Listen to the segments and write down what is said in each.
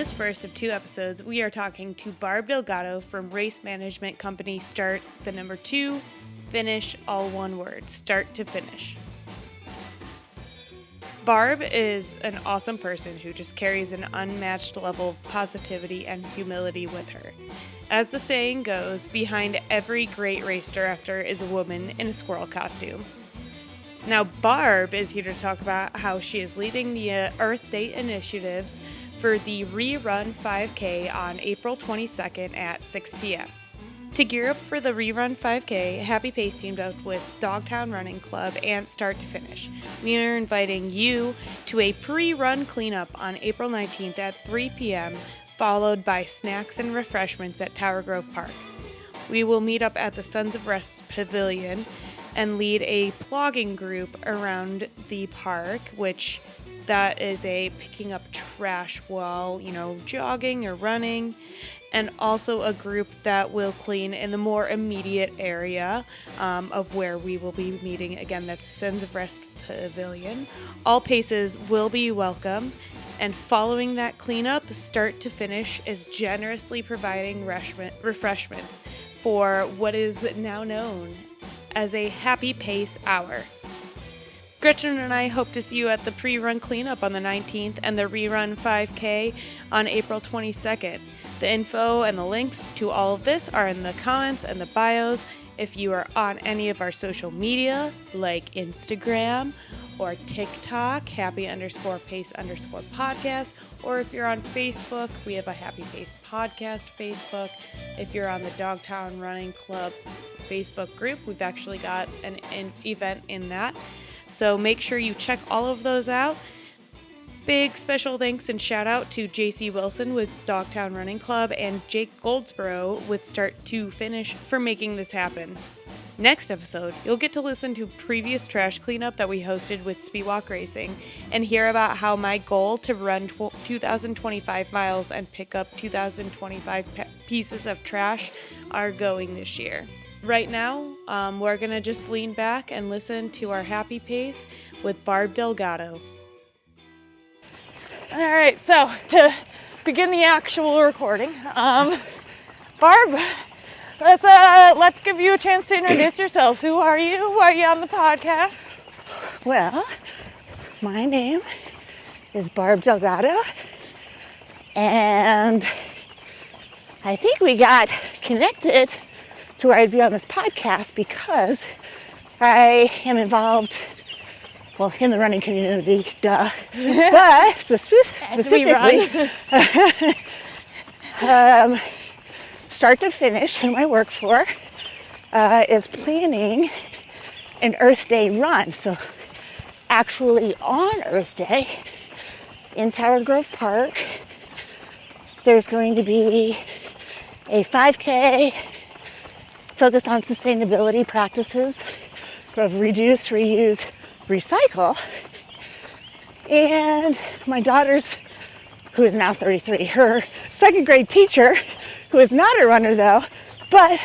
this first of 2 episodes, we are talking to Barb Delgado from race management company Start, the number 2, Finish, all one word, Start to Finish. Barb is an awesome person who just carries an unmatched level of positivity and humility with her. As the saying goes, behind every great race director is a woman in a squirrel costume. Now, Barb is here to talk about how she is leading the Earth Day initiatives for the Rerun 5K on April 22nd at 6 p.m. To gear up for the Rerun 5K, Happy Pace teamed up with Dogtown Running Club and Start to Finish. We are inviting you to a pre-run cleanup on April 19th at 3 p.m., followed by snacks and refreshments at Tower Grove Park. We will meet up at the Sons of Rest Pavilion and lead a plogging group around the park, which that is a picking up trash while, jogging or running, and also a group that will clean in the more immediate area of where we will be meeting. Again, that's Sons of Rest Pavilion. All paces will be welcome, and following that cleanup, Start to Finish is generously providing refreshments for what is now known as a Happy Pace Hour. Gretchen and I hope to see you at the pre-run cleanup on the 19th and the Rerun 5K on April 22nd. The info and the links to all of this are in the comments and the bios. If you are on any of our social media, like Instagram or TikTok, happy_pace_podcast, or if you're on Facebook, we have a Happy Pace Podcast Facebook. If you're on the Dogtown Running Club Facebook group, we've actually got an event in that. So make sure you check all of those out. Big special thanks and shout out to JC Wilson with Dogtown Running Club and Jake Goldsboro with Start to Finish for making this happen. Next episode, you'll get to listen to previous trash cleanup that we hosted with Speedwalk Racing and hear about how my goal to run 2,025 miles and pick up 2,025 pieces of trash are going this year. Right now, we're going to just lean back and listen to our Happy Pace with Barb Delgado. All right, so to begin the actual recording, Barb, let's give you a chance to introduce yourself. Who are you? Why are you on the podcast? Well, my name is Barb Delgado, and I think we got connected to where I'd be on this podcast because I am involved, in the running community, duh. But specifically, Start to Finish, whom I work for, is planning an Earth Day run. So actually on Earth Day in Tower Grove Park, there's going to be a 5K focused on sustainability practices of reduce, reuse, recycle. And my daughter's, who is now 33, her second grade teacher, who is not a runner though, but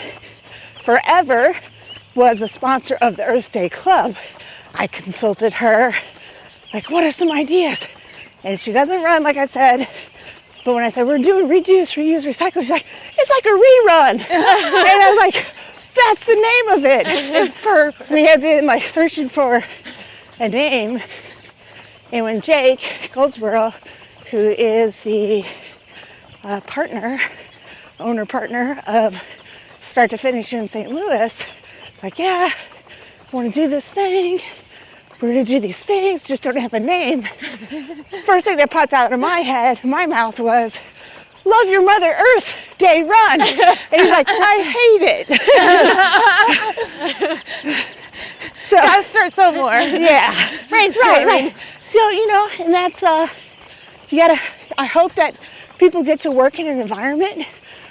forever was a sponsor of the Earth Day Club. I consulted her, what are some ideas? And she doesn't run, like I said, but when I said, we're doing reduce, reuse, recycle, she's like, it's like a rerun. And I was like, that's the name of it. It's perfect. We had been searching for a name. And when Jake Goldsboro, who is the owner partner of Start to Finish in St. Louis, it's like, yeah, I want to do this thing. We're going to do these things, just don't have a name. First thing that popped out of my mouth was, love your Mother Earth Day run. And he's like, I hate it. So, gotta start somewhere. Yeah. Right. So, and that's, I hope that people get to work in an environment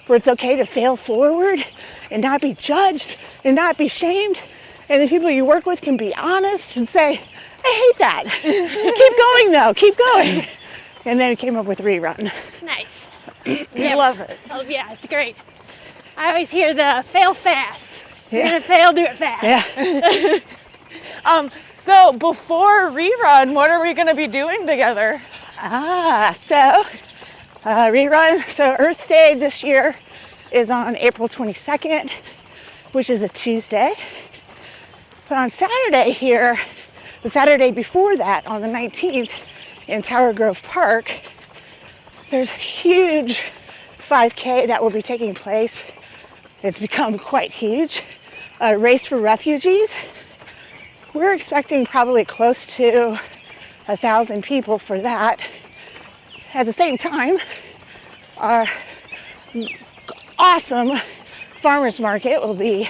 where it's okay to fail forward and not be judged and not be shamed. And the people you work with can be honest and say, I hate that. Keep going though, keep going. And then it came up with Rerun. Nice. Yeah. Love it. Oh yeah, it's great. I always hear the fail fast. You're gonna fail, do it fast. Yeah. So before Rerun, what are we gonna be doing together? So rerun. So Earth Day this year is on April 22nd, which is a Tuesday. But on Saturday here, the Saturday before that, on the 19th, in Tower Grove Park, there's a huge 5K that will be taking place. It's become quite huge. A race for refugees. We're expecting probably close to 1,000 people for that. At the same time, our awesome farmers market will be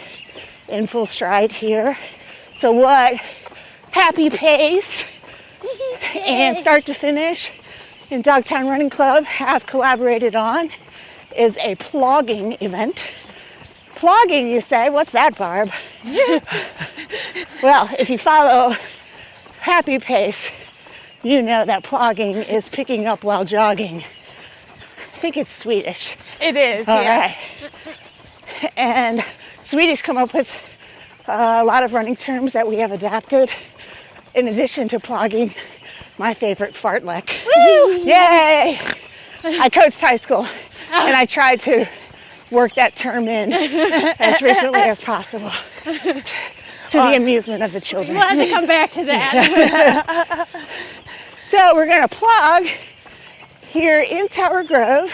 in full stride here. So what Happy Pace and Start to Finish and Dogtown Running Club have collaborated on is a plogging event. Plogging, you say? What's that, Barb? Well, if you follow Happy Pace, you know that plogging is picking up while jogging. I think it's Swedish. It is, All yeah. right. And Swedish come up with a lot of running terms that we have adapted, in addition to plogging, my favorite, fartlek. Woo! Yay! I coached high school, and I tried to work that term in as frequently as possible to the amusement of the children. We'll have to come back to that. So we're going to plug here in Tower Grove.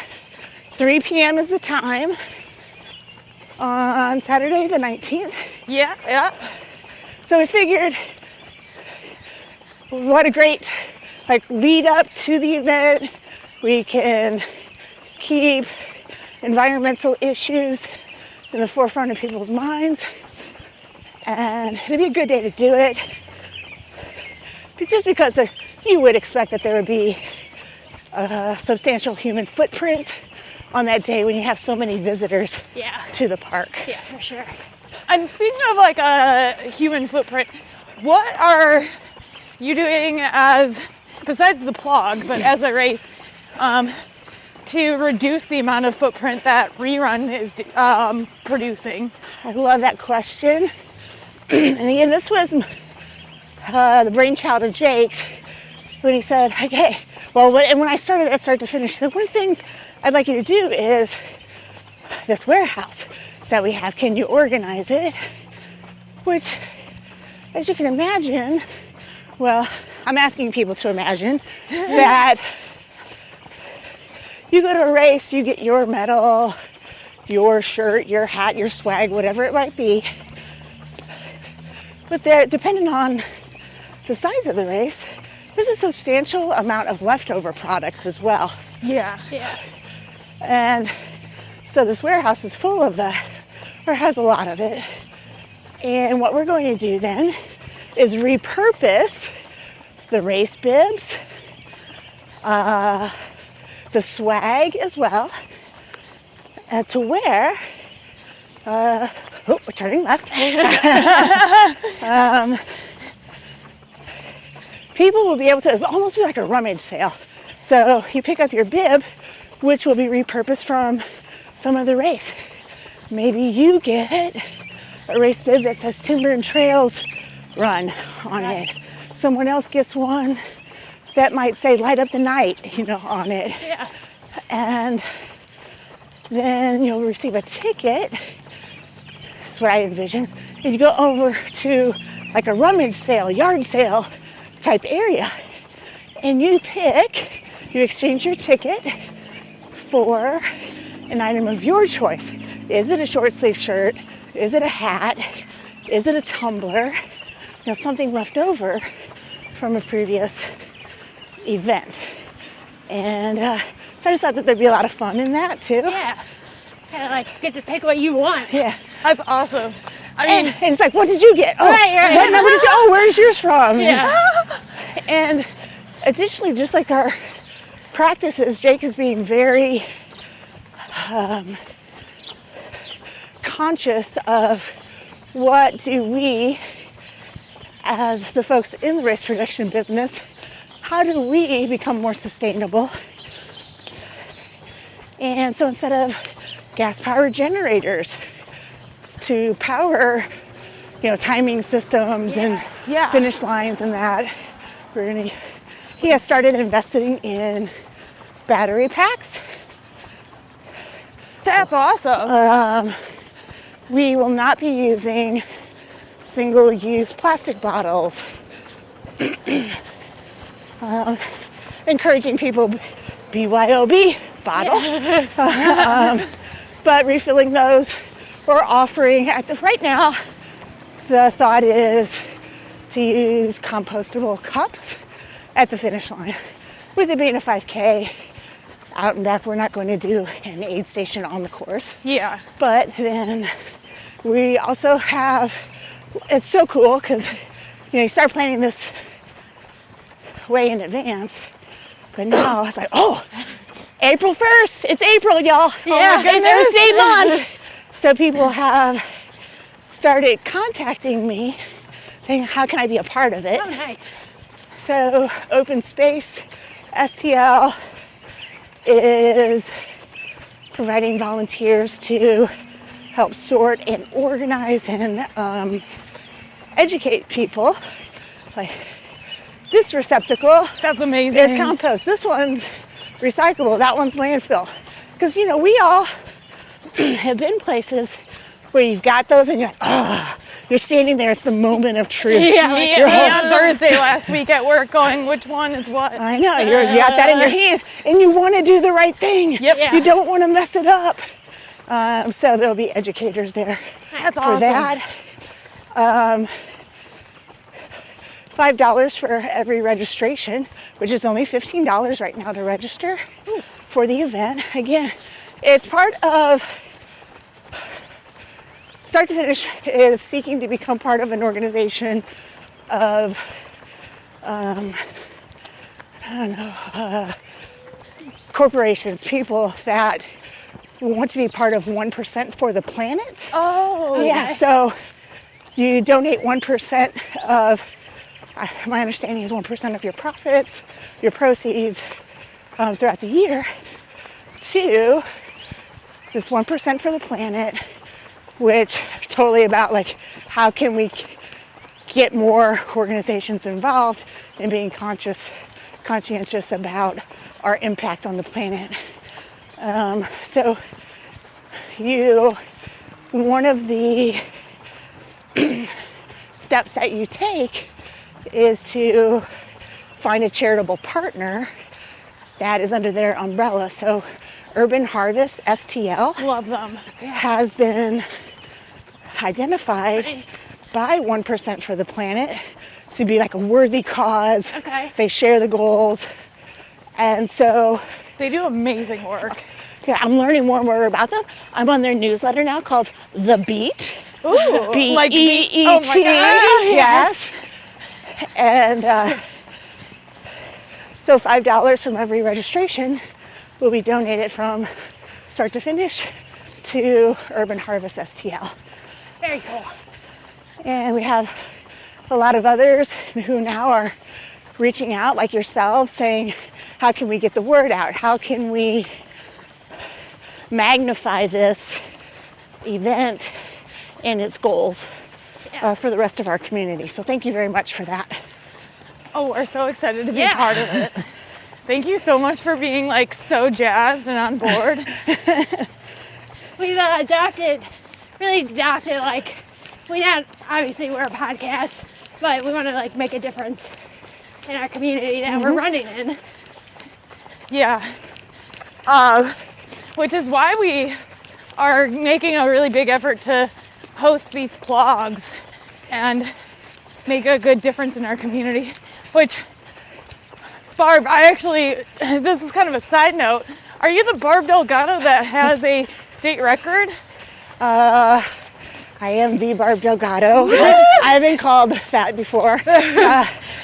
3 p.m. is the time on Saturday the 19th. Yeah. So we figured what a great lead up to the event. We can keep environmental issues in the forefront of people's minds, and it'd be a good day to do it. Just because you would expect that there would be a substantial human footprint on that day when you have so many visitors to the park. Yeah, for sure. And speaking of a human footprint, what are you doing besides the plog, but as a race, to reduce the amount of footprint that Rerun is producing? I love that question. And again, this was the brainchild of Jake's when he said, okay, well, and when I started at Start to Finish, he said, one of the things I'd like you to do is this warehouse that we have, can you organize it? Which, as you can imagine, well, I'm asking people to imagine that you go to a race, you get your medal, your shirt, your hat, your swag, whatever it might be. But there, depending on the size of the race, there's a substantial amount of leftover products as well. Yeah. And so this warehouse is full of that, or has a lot of it. And what we're going to do then is repurpose the race bibs, the swag as well, to wear, we're turning left. People will be able to almost be like a rummage sale. So you pick up your bib, which will be repurposed from some other race. Maybe you get a race bib that says Timber and Trails Run on it. Someone else gets one that might say Light Up the Night, on it. Yeah. And then you'll receive a ticket. This is what I envision. And you go over to like a rummage sale, yard sale type area. And you exchange your ticket for an item of your choice. Is it a short sleeve shirt? Is it a hat? Is it a tumbler? Something left over from a previous event. And so I just thought that there'd be a lot of fun in that too. Yeah. Kind of get to pick what you want. Yeah. That's awesome. And it's like, what did you get? Oh, right. What number did you? Oh, where's yours from? Yeah. And additionally, just like our practices, Jake is being very conscious of what do we, as the folks in the race production business, how do we become more sustainable? And so instead of gas-powered generators to power, timing systems and finish lines and that, he has started investing in battery packs That's awesome. We will not be using single-use plastic bottles. Encouraging people BYOB bottle, but refilling those or offering right now. The thought is to use compostable cups at the finish line. With it being a 5K out and back, we're not going to do an aid station on the course. Yeah. But then we also have, it's so cool because you start planning this way in advance, but now it's like, oh, April 1st, it's April, y'all. Yeah, it's Earth Day month. So people have started contacting me saying, how can I be a part of it? Oh, nice. So Open Space STL is providing volunteers to help sort and organize and educate people. Like, this receptacle That's amazing. is compost. This one's recyclable. That one's landfill. Because, we all have been places where you've got those and you're like, you're standing there. It's the moment of truth. Yeah, me on Thursday last week at work going, which one is what? I know, you got that in your hand and you want to do the right thing. Yep. Yeah. You don't want to mess it up. So there'll be educators there That's for awesome. that. $5 for every registration, which is only $15 right now to register for the event. Again, it's part of Start to Finish is seeking to become part of an organization of, corporations, people that want to be part of 1% for the planet. Oh, Yeah, so you donate 1% of, my understanding is 1% of your profits, your proceeds throughout the year to this 1% for the planet, which totally about like how can we get more organizations involved in being conscientious about our impact on the planet. So one of the steps that you take is to find a charitable partner that is under their umbrella. So Urban Harvest STL love them. has been identified by 1% for the planet to be like a worthy cause. Okay. They share the goals. And so They do amazing work. yeah, I'm learning more and more about them. I'm on their newsletter now called The Beat. Ooh, like B-E-E-T. oh my God. Yes. And so $5 from every registration will be donated from Start to Finish to Urban Harvest STL. Very cool. And we have a lot of others who now are reaching out, like yourself, saying, how can we get the word out? How can we magnify this event and its goals for the rest of our community? So thank you very much for that. Oh, we're so excited to be part of it. Thank you so much for being like so jazzed and on board. We've really adopted like, obviously we're a podcast, but we want to like make a difference in our community that we're running in. Yeah. Which is why we are making a really big effort to host these plogs and make a good difference in our community. Which, Barb, this is kind of a side note. Are you the Barb Delgado that has a state record? I am the Barb Delgado. I've been called that before.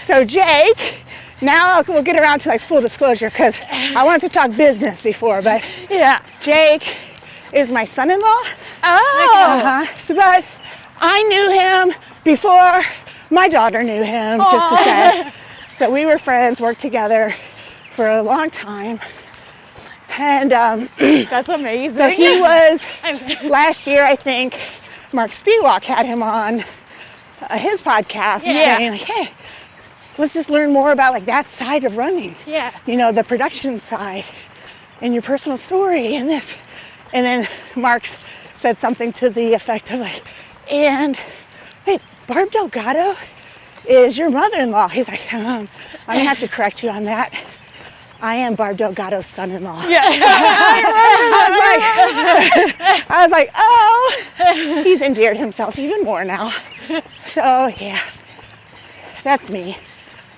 So Jake, now we'll get around to like full disclosure because I wanted to talk business before, but Yeah. Jake is my son-in-law. Oh. So, but I knew him before my daughter knew him, just to say. So we were friends, worked together for a long time. And That's amazing. so he was, last year I think, Mark Speedwalk had him on his podcast saying like, hey, let's just learn more about like that side of running. Yeah. You know, the production side and your personal story and this. And then Marks said something to the effect of like, and wait, Barb Delgado is your mother-in-law. He's like, I'm gonna have to correct you on that. I am Barb Delgado's son-in-law. Yeah. I was like, oh, he's endeared himself even more now. So yeah, that's me.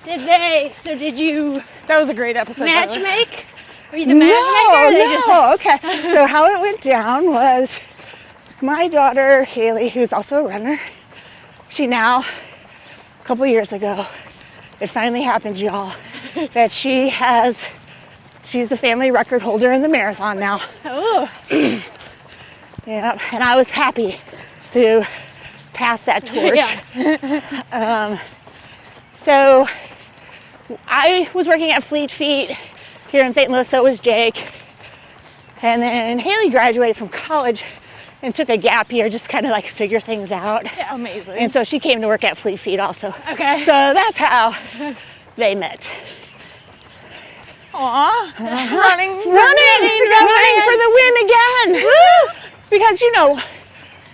Did you That was a great episode. match make? Were you the matchmaker? No, okay. So how it went down was my daughter, Haley, who's also a runner, she now, a couple years ago, it finally happened, y'all, that she's the family record holder in the marathon now. Oh. Yeah, and I was happy to pass that torch. Yeah. So I was working at Fleet Feet here in St. Louis, so was Jake. And then Haley graduated from college and took a gap year, just kind of like figure things out. Yeah, amazing. And so she came to work at Fleet Feet also. Okay. So that's how they met. Aw, running For the win again. Because you know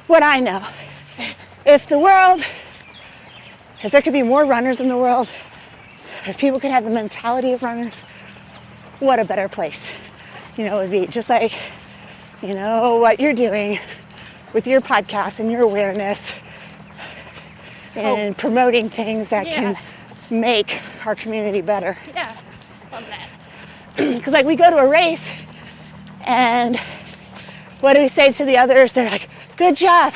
what I know. If there could be more runners in the world, if people could have the mentality of runners, what a better place, it would be. Just like, what you're doing with your podcast and your awareness and promoting things that can make our community better. Yeah. Love that. Because like we go to a race and what do we say to the others? They're like, good job,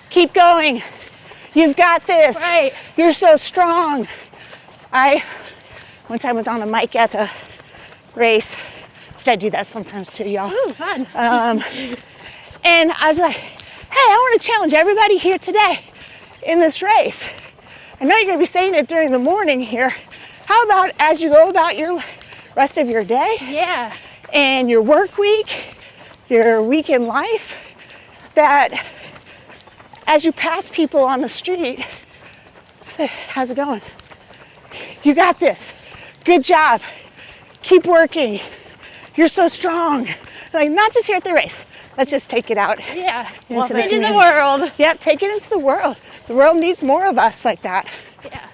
keep going, you've got this, Right. You're so strong. I one time was on a mic at a race, which I do that sometimes too, y'all. Ooh, fun. And I was like, hey, I want to challenge everybody here today in this race. I know you're going to be saying it during the morning here. How about as you go about your rest of your day Yeah. and your work week, your week in life, that as you pass people on the street, say, how's it going? You got this. Good job. Keep working. You're so strong. Like, not just here at the race. Let's just take it out. Yeah. Into the Into the community. world. Yep, take it into the world. The world needs more of us like that. Yeah.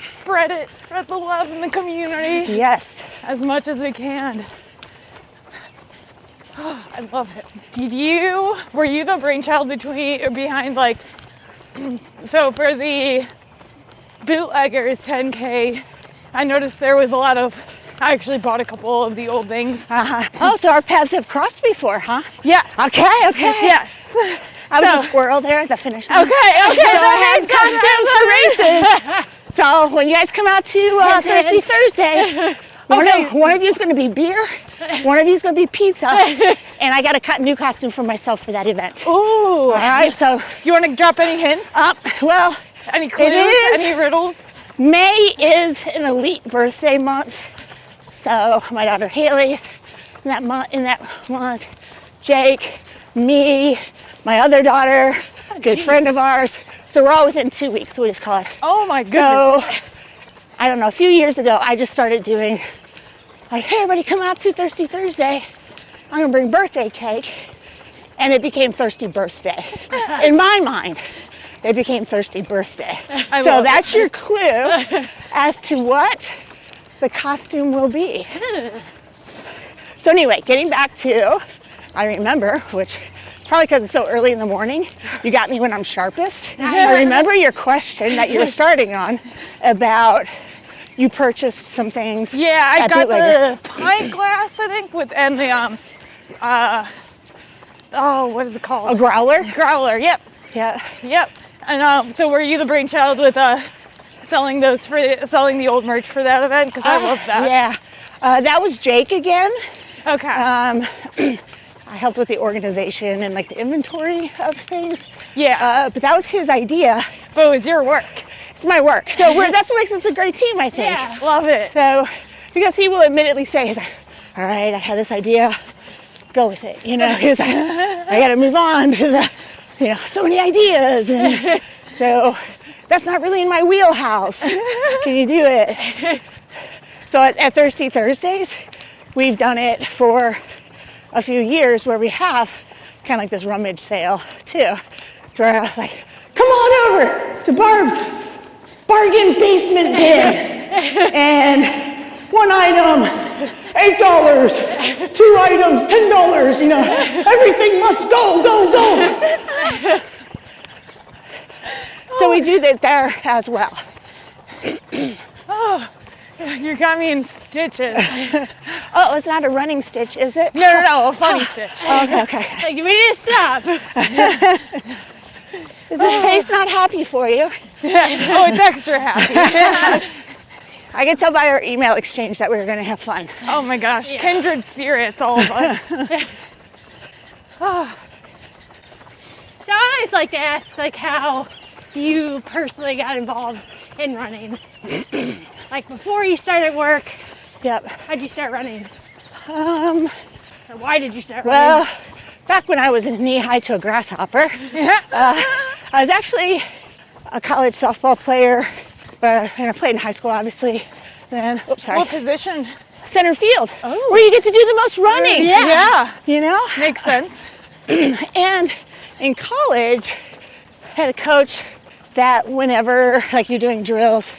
Spread the love in the community Yes. as much as we can. I love it. Were you the brainchild behind like, so for the bootleggers 10K, I noticed there was I actually bought a couple of the old things. Oh, so our paths have crossed before, huh? Yes. Okay. Yes. I was a squirrel there at the finish line. Okay. So I had costumes for races. So when you guys come out to Thirsty Thursday, one of you is going to be beer, one of you is going to be pizza, and I got to cut a new costume for myself for that event. Ooh. All right, so. Do you want to drop any hints? Well, Any clues? it is. Any riddles? May is an elite birthday month. So my daughter Haley's in that month, Jake, me, my other daughter, good friend of ours. So we're all within 2 weeks, so we just call it. Oh my goodness. So, I don't know, a few years ago, I just started doing, like, hey, everybody come out to Thirsty Thursday. I'm gonna bring birthday cake. And it became Thirsty Birthday. In my mind, it became Thirsty Birthday. So that's your clue as to what the costume will be. So anyway, getting back to, I remember, which probably because it's so early in the morning, you got me when I'm sharpest. I remember your question that you were starting on about you purchased some things. Yeah, I at got Bootlegger. the pint glass, I think, and the what is it called? A growler? Growler. Yep. Yeah. And so were you the brainchild with selling the old merch for that event? Because I love that. Yeah. That was Jake again. Okay. I helped with the organization and like the inventory of things. Yeah. But that was his idea. But it was your work. It's my work. So that's what makes us a great team, I think. Yeah. Love it. So, because he will admittedly say, he's like, all right, I had this idea, go with it. He's like, I got to move on to the, so many ideas. And so that's not really in my wheelhouse. Can you do it? So at Thirsty Thursdays, we've done it for a few years where we have kind of like this rummage sale too. It's where I was like, come on over to Barb's bargain basement bin. And one item, $8, 2 items, $10, you know, everything must go, go, go. So we do that there as well. Oh, you got me in stitches. Oh, it's not a running stitch, is it? No, a funny stitch. Oh, okay. Like, we need to stop. Is this pace not happy for you? Oh, it's extra happy. I can tell by our email exchange that we were going to have fun. Oh my gosh, kindred spirits, all of us. Oh. So I always like to ask, like, how you personally got involved in running. Like, before you started work, Yep. how'd you start running? Or Why did you start well, running? back when I was knee-high to a grasshopper, I was actually a college softball player, and I played in high school, obviously. Then, What position? center field, Oh. where you get to do the most running. Yeah. You know? Makes sense. And in college, had a coach that whenever, like, you're doing drills,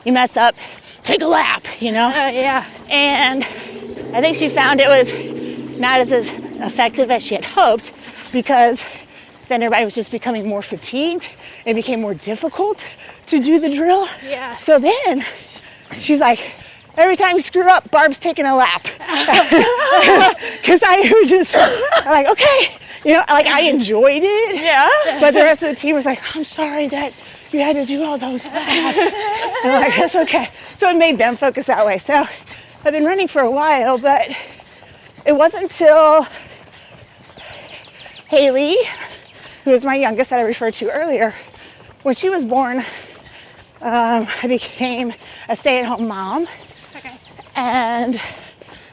you mess up, take a lap, you know? Yeah. And I think she found it was not as effective as she had hoped, because then everybody was just becoming more fatigued. It became more difficult to do the drill. Yeah. So then she's like, every time you screw up, Barb's taking a lap. Because I was just like, okay, you know, like, I enjoyed it. Yeah. But the rest of the team was like, I'm sorry that you had to do all those laps. And I'm like, that's okay. So it made them focus that way. So I've been running for a while, but it wasn't until Haley, who is my youngest that I referred to earlier, when she was born, I became a stay-at-home mom. Okay. And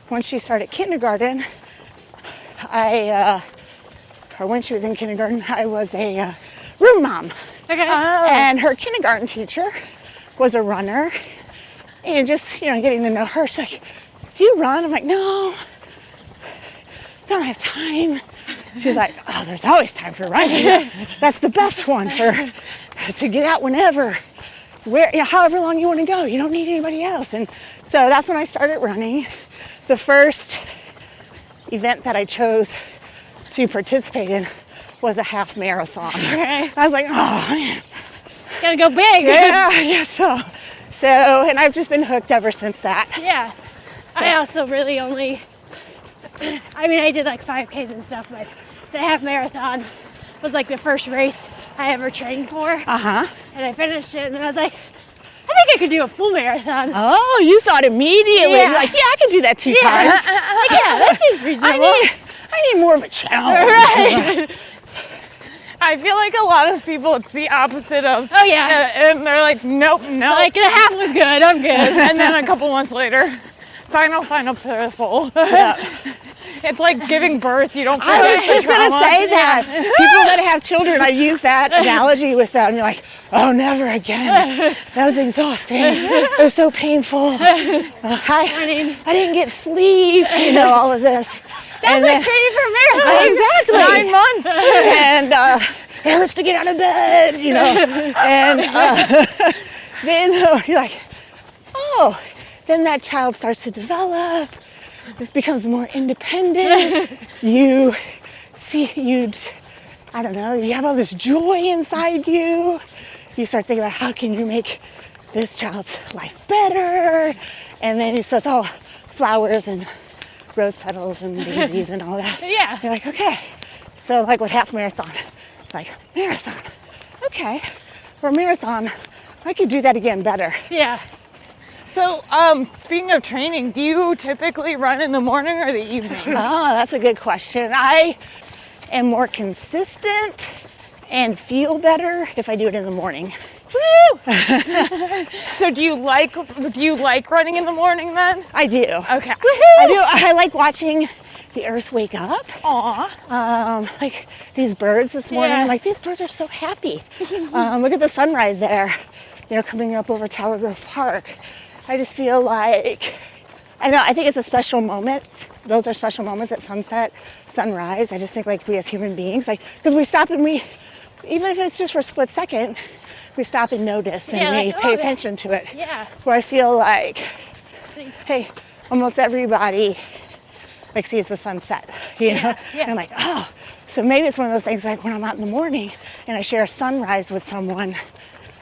when she started kindergarten, when she was in kindergarten, I was a room mom. Okay. And her kindergarten teacher was a runner. And just, you know, getting to know her, she's like, do you run? I'm like, no, don't have time. She's like, oh, there's always time for running. That's the best one to get out whenever, where, you know, however long you want to go. You don't need anybody else. And so that's when I started running. The first event that I chose to participate in was a half marathon. Okay. I was like, oh man. Gotta go big. Yeah, I guess so. So, and I've just been hooked ever since that. Yeah. So. I also really only, I mean, I did like 5Ks and stuff, but the half marathon was like the first race I ever trained for. Uh-huh. And I finished it, and then I was like, I think I could do a full marathon. Oh, you thought immediately. Yeah. You're like, yeah, I can do that 2 times. Like, yeah, that seems reasonable. I need more of a challenge. Right. I feel like a lot of people, it's the opposite of. Oh, yeah. And they're like, nope. Like, the half was good, I'm good. And then a couple months later, final for the full. Yeah. It's like giving birth. You don't I forget was the just going to trauma. say that. People that have children, I use that analogy with them. You're like, oh, never again. That was exhausting. It was so painful. I didn't get sleep, you know, all of this. Sounds like training for a marathon. Exactly. 9 months. And it hurts to get out of bed, you know. And then you're like, oh, then that child starts to develop. This becomes more independent. You I don't know, you have all this joy inside you. You start thinking about how can you make this child's life better. And then you start, oh, flowers and rose petals and daisies and all that. Yeah. You're like, okay. So like with half marathon, like marathon. Okay, for a marathon, I could do that again better. Yeah. So, speaking of training, do you typically run in the morning or the evening? Oh, that's a good question. I am more consistent and feel better if I do it in the morning. Woo! So do you like running in the morning then? I do. Okay. I do. I like watching the earth wake up. Aw. Like these birds this morning. Yeah. Like these birds are so happy. Look at the sunrise there. You know, coming up over Tower Grove Park. I just feel like I know, I think it's a special moment. Those are special moments at sunset, sunrise. I just think like we as human beings, like, because we stop and we, even if it's just for a split second, we stop and notice and we like, pay attention to it. Yeah. Where I feel like, hey, almost everybody like sees the sunset, you know? Yeah. And I'm like, oh, so maybe it's one of those things like when I'm out in the morning and I share a sunrise with someone,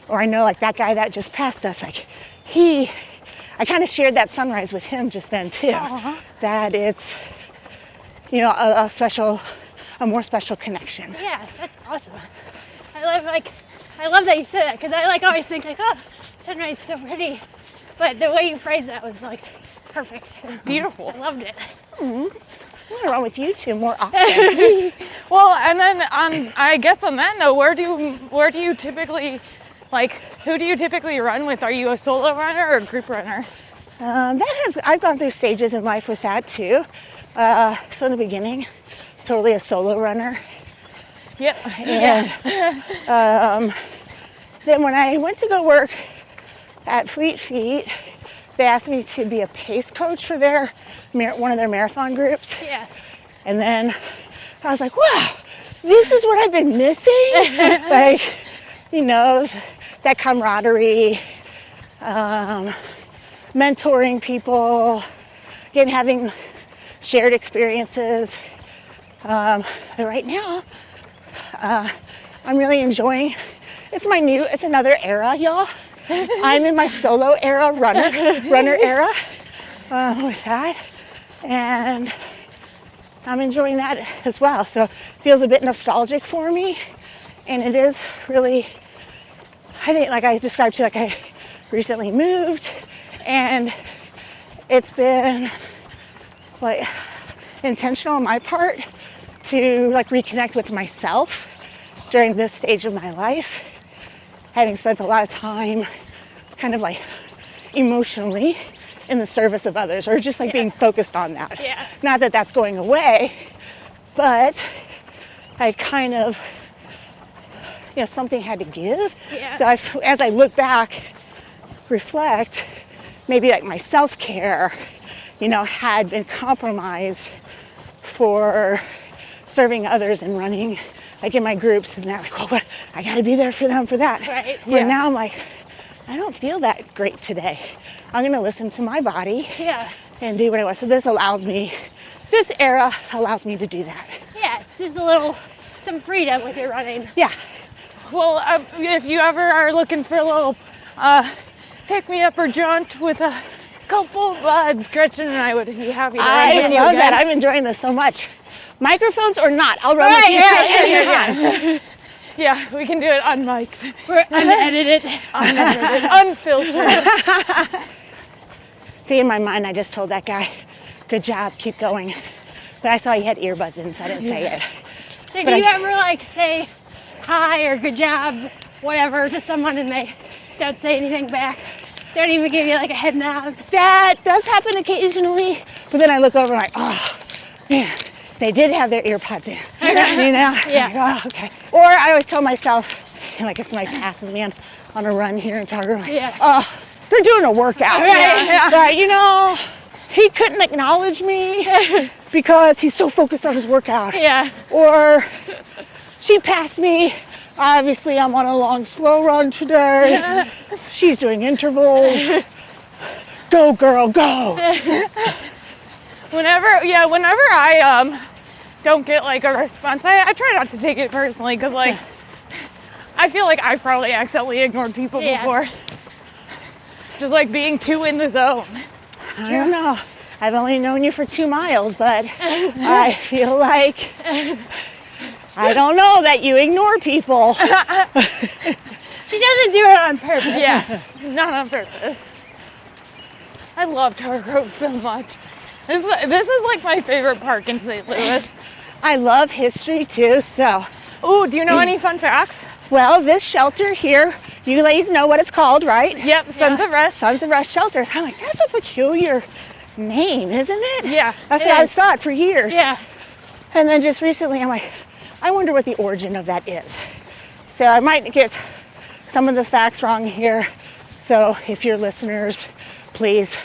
or I know like that guy that just passed us, like I kind of shared that sunrise with him just then too. That it's, you know, a more special connection. Yeah, that's awesome. I love that you said that, because I like always think like, oh, sunrise is so pretty, but the way you phrased that was like perfect. Beautiful. I loved it. I'm gonna run with you two more often. Well, and then I guess on that note, where do you typically, like, who do you typically run with? Are you a solo runner or a group runner? I've gone through stages in life with that too. So in the beginning, totally a solo runner. Yep. And then when I went to go work at Fleet Feet, they asked me to be a pace coach for one of their marathon groups. Yeah. And then I was like, wow, this is what I've been missing. Like, you know, that camaraderie, mentoring people, again, having shared experiences. But right now, I'm really enjoying, it's another era, y'all. I'm in my solo era, runner era with that. And I'm enjoying that as well. So it feels a bit nostalgic for me. And it is really, I think, like I described to you, like I recently moved, and it's been like intentional on my part to like reconnect with myself during this stage of my life, having spent a lot of time kind of like emotionally in the service of others, or just like being focused on that. Yeah. Not that that's going away, but I kind of, you know, something had to give. Yeah. So as I look back, reflect, maybe like my self-care, you know, had been compromised for serving others and running, like in my groups, and that, like, well, but I got to be there for them for that. Right. Where now I'm like, I don't feel that great today. I'm going to listen to my body. Yeah. And do what I want. So this era allows me to do that. Yeah, it's just some freedom with your running. Yeah. Well, if you ever are looking for a little pick-me-up or jaunt with a couple buds, Gretchen and I would be happy to I run with you love again. that. I'm enjoying this so much. Microphones or not, I'll run with you anytime. Yeah, we can do it unmiked. We're unedited. Unfiltered. See, in my mind, I just told that guy, good job, keep going. But I saw he had earbuds in, so I didn't say it. So do you ever like say hi or good job, whatever, to someone and they don't say anything back? Don't even give you like a head nod? That does happen occasionally, but then I look over and I'm like, oh, man, they did have their ear pods in. You know? Yeah. Like, oh, okay. Or I always tell myself, and like if somebody passes me on a run here in Target, I'm like, oh, they're doing a workout. Right. But you know, he couldn't acknowledge me because he's so focused on his workout. Yeah. Or she passed me. Obviously, I'm on a long, slow run today. She's doing intervals. Go, girl, go. Whenever I don't get like a response, I try not to take it personally, because like I feel like I've probably accidentally ignored people before. Just like being too in the zone. I don't know. I've only known you for 2 miles, but I feel like I don't know that you ignore people. She doesn't do it on purpose. Yes, not on purpose. I love Tar Grove so much. This is like my favorite park in St. Louis. I love history too, so. Ooh, do you know any fun facts? Well, this shelter here, you ladies know what it's called, right? Yep, Sons of Rest. Sons of Rest Shelters. I'm like, that's a peculiar name, isn't it? Yeah. That's what I've thought for years. Yeah. And then just recently, I'm like, I wonder what the origin of that is. So I might get some of the facts wrong here. So if you're listeners, please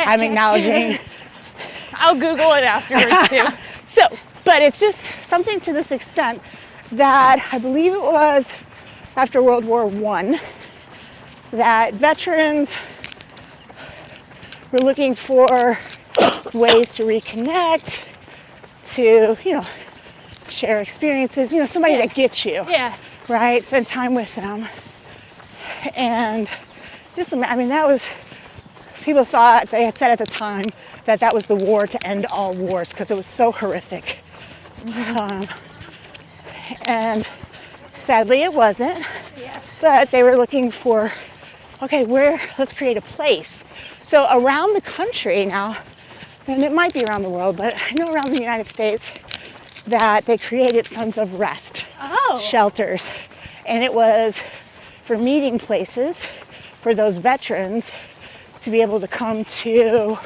I'm acknowledging. I'll Google it afterwards too. So, but it's just something to this extent that I believe it was after World War I that veterans were looking for ways to reconnect, to, share experiences, somebody that gets you, right? Spend time with them. And just, that was, people thought, they had said at the time that that was the war to end all wars because it was so horrific. And sadly it wasn't, but they were looking for, okay, let's create a place. So around the country now, and it might be around the world, but I know around the United States that they created Sons of Rest shelters. And it was for meeting places for those veterans to be able to come to,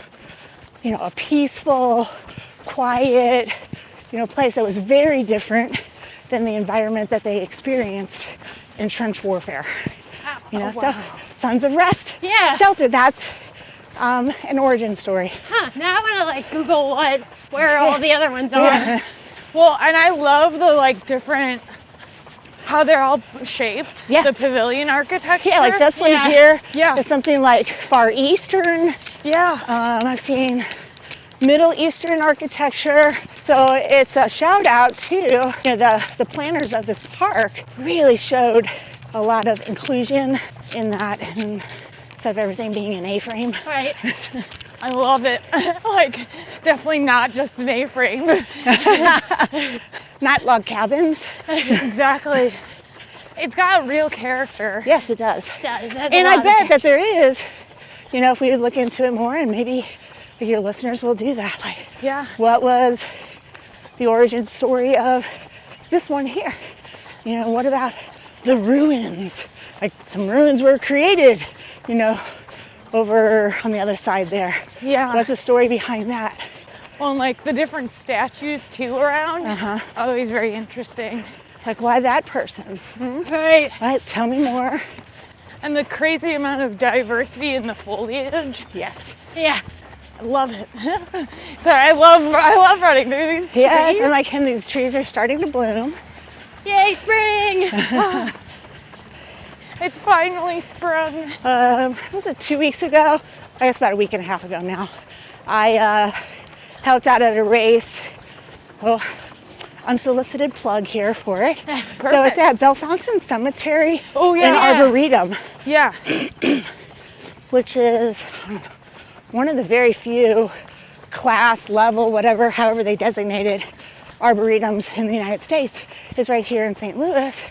a peaceful, quiet, place that was very different than the environment that they experienced in trench warfare. So Sons of Rest shelter, that's an origin story. Now I want to Google where all the other ones are. Well, and I love the different, how they're all shaped. Yes. The pavilion architecture. Yeah, like this one here Yeah. is something like Far Eastern. Yeah. I've seen Middle Eastern architecture. So it's a shout out to the planners of this park really showed a lot of inclusion in that, and instead of everything being an A-frame. Right. I love it. Definitely not just an A-frame. Not log cabins. Exactly. It's got real character. Yes, it does. And I bet that there is, if we would look into it more, and maybe your listeners will do that. What was the origin story of this one here? What about the ruins? Some ruins were created, over on the other side there. Yeah. What's the story behind that? Well, and the different statues too around. Always very interesting. Why that person? Right. What? Tell me more. And the crazy amount of diversity in the foliage. Yes. Yeah. I love it. Sorry, I love running through these trees. Yes, and these trees are starting to bloom. Yay, spring! It's finally sprung. Was it 2 weeks ago? I guess about a week and a half ago now. I helped out at a race. Well, unsolicited plug here for it. So it's at Bellefontaine Cemetery in Arboretum. Yeah. Which is one of the very few class level, however they designated arboretums in the United States. Is right here in St. Louis,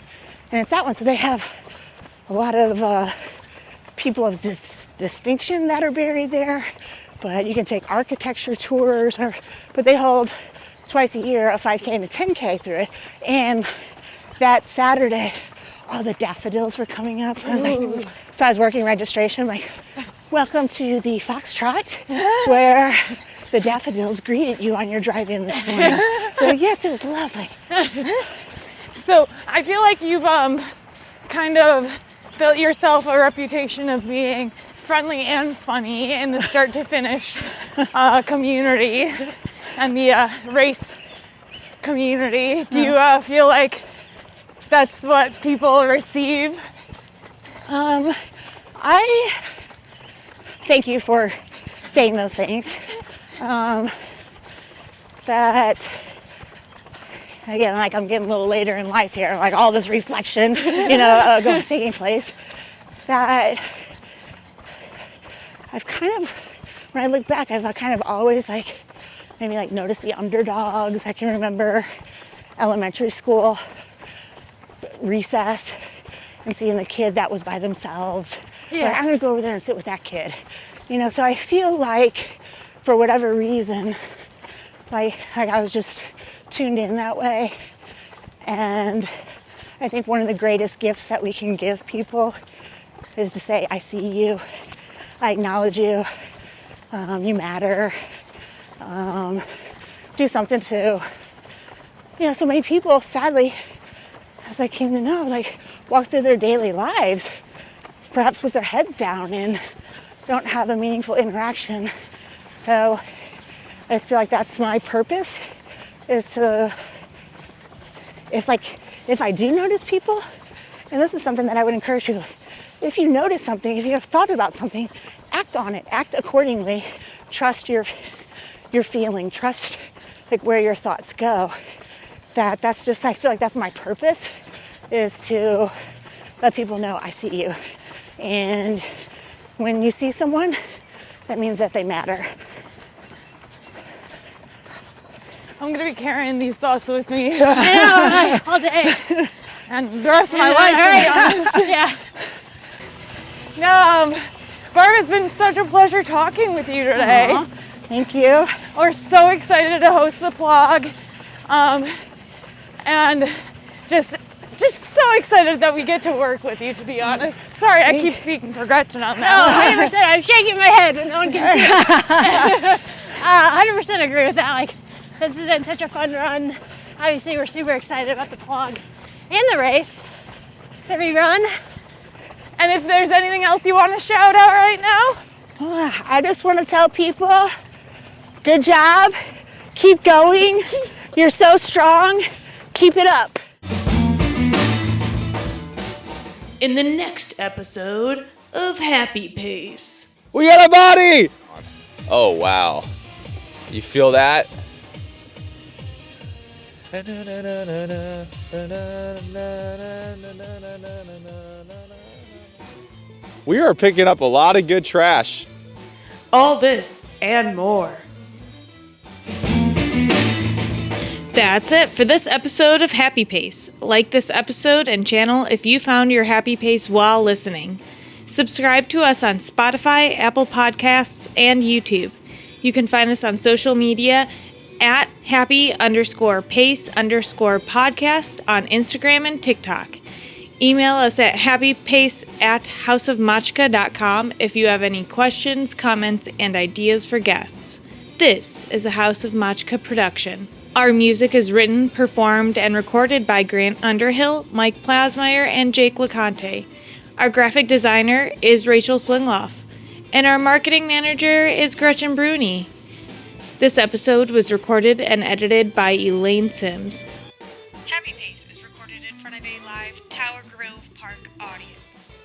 and it's that one. So they have a lot of people of distinction that are buried there, but you can take architecture tours, but they hold twice a year a 5K and a 10K through it. And that Saturday, all the daffodils were coming up. So I was working registration, welcome to the Foxtrot, where the daffodils greeted you on your drive-in this morning. Yes, it was lovely. So I feel like you've kind of built yourself a reputation of being friendly and funny in the start to finish community and the race community. Do you feel like that's what people receive? I thank you for saying those things. That again, I'm getting a little later in life here, all this reflection, taking place, that I've kind of, when I look back, I've kind of always maybe noticed the underdogs. I can remember elementary school recess and seeing the kid that was by themselves. I'm gonna go over there and sit with that kid. So I feel for whatever reason, I was just tuned in that way. And I think one of the greatest gifts that we can give people is to say, I see you, I acknowledge you, you matter. Do something to, so many people, sadly, as I came to know, walk through their daily lives, perhaps with their heads down, and don't have a meaningful interaction So I just feel like that's my purpose, is to, if I do notice people, and this is something that I would encourage people, if you notice something, if you have thought about something, act on it, act accordingly, trust your feeling, trust like where your thoughts go. That's just, I feel like that's my purpose, is to let people know I see you. And when you see someone, that means that they matter. I'm gonna be carrying these thoughts with me. I know, all day. And the rest of my life, to be honest. Yeah. No, Barb, it's been such a pleasure talking with you today. Aww, thank you. We're so excited to host the blog, and just so excited that we get to work with you, to be honest. Sorry, I keep speaking for Gretchen on that. No, 100%. I'm shaking my head, but no one can see it. 100% agree with that. Like, this has been such a fun run. Obviously, we're super excited about the blog and the race that we run. And if there's anything else you want to shout out right now? I just want to tell people, good job, keep going, you're so strong, keep it up. In the next episode of Happy Pace. We got a body! Oh, wow. You feel that? We are picking up a lot of good trash. All this and more. That's it for this episode of Happy Pace. Like this episode and channel if you found your happy pace while listening. Subscribe to us on Spotify, Apple Podcasts, and YouTube. You can find us on social media at happy_pace_podcast on Instagram and TikTok. Email us at happypace@houseofmachka.com if you have any questions, comments, and ideas for guests. This is a House of Machka production. Our music is written, performed, and recorded by Grant Underhill, Mike Plasmeier, and Jake Laconte. Our graphic designer is Rachel Slingluff, and our marketing manager is Gretchen Brune. This episode was recorded and edited by Elaine Sims. Happy Pace is recorded in front of a live Tower Grove Park audience.